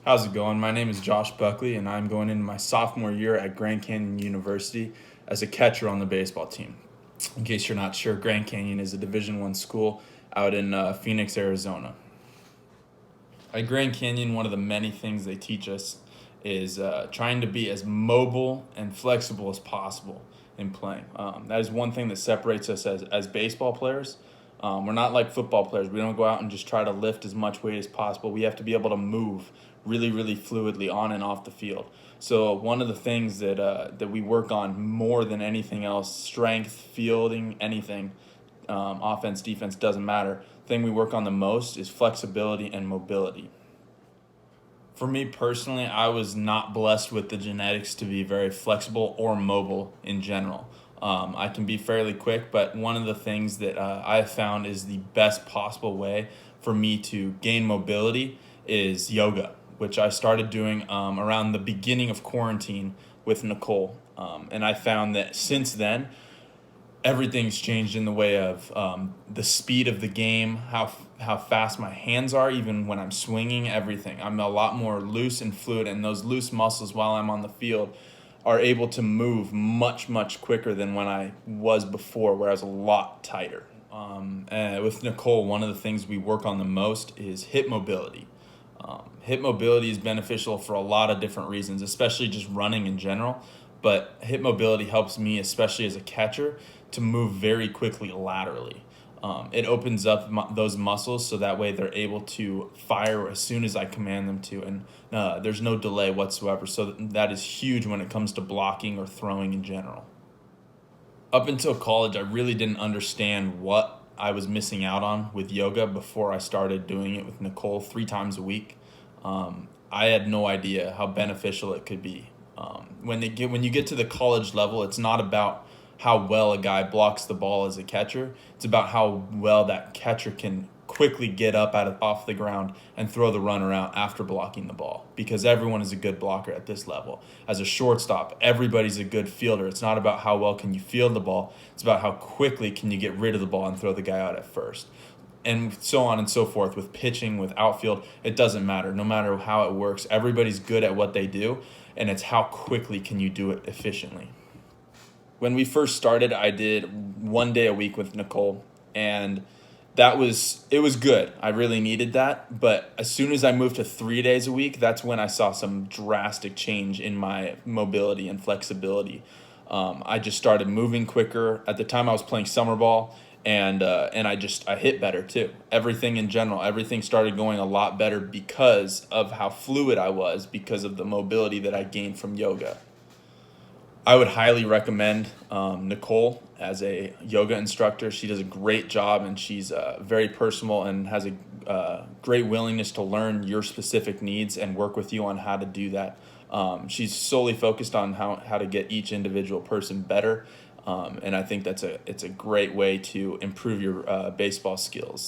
How's it going? My name is Josh Buckley, and I'm going into my sophomore year at Grand Canyon University as a catcher on the baseball team. In case you're not sure, Grand Canyon is a Division I school out in Phoenix, Arizona. At Grand Canyon, one of the many things they teach us is trying to be as mobile and flexible as possible in playing. That is one thing that separates us as baseball players. We're not like football players. We don't go out and just try to lift as much weight as possible. We have to be able to move really, really fluidly on and off the field. So one of the things that we work on more than anything else, strength, fielding, anything, offense, defense, doesn't matter. The thing we work on the most is flexibility and mobility. For me personally, I was not blessed with the genetics to be very flexible or mobile in general. I can be fairly quick, but one of the things that I have found is the best possible way for me to gain mobility is yoga, which I started doing around the beginning of quarantine with Nicole. And I found that since then, everything's changed in the way of the speed of the game, how fast my hands are, even when I'm swinging, everything. I'm a lot more loose and fluid, and those loose muscles while I'm on the field are able to move much, much quicker than when I was before, where I was a lot tighter. And with Nicole, one of the things we work on the most is hip mobility. Hip mobility is beneficial for a lot of different reasons, especially just running in general. But hip mobility helps me, especially as a catcher, to move very quickly laterally. It opens up those muscles so that way they're able to fire as soon as I command them to, and there's no delay whatsoever. So that is huge when it comes to blocking or throwing in general. Up until college, I really didn't understand what I was missing out on with yoga before I started doing it with Nicole 3 times a week. I had no idea how beneficial it could be. When you get to the college level, it's not about how well a guy blocks the ball as a catcher. It's about how well that catcher can quickly get up off the ground and throw the runner out after blocking the ball, because everyone is a good blocker at this level. As a shortstop, everybody's a good fielder. It's not about how well can you field the ball. It's about how quickly can you get rid of the ball and throw the guy out at first. And so on and so forth. With pitching, with outfield, it doesn't matter. No matter how it works, everybody's good at what they do, and it's how quickly can you do it efficiently. When we first started, I did 1 day a week with Nicole, and it was good. I really needed that. But as soon as I moved to 3 days a week, that's when I saw some drastic change in my mobility and flexibility. I just started moving quicker. At the time, I was playing summer ball, and I hit better too. Everything in general, everything started going a lot better because of how fluid I was, because of the mobility that I gained from yoga. I would highly recommend Nicole as a yoga instructor. She does a great job, and she's very personal and has a great willingness to learn your specific needs and work with you on how to do that. She's solely focused on how to get each individual person better, and I think it's a great way to improve your baseball skills.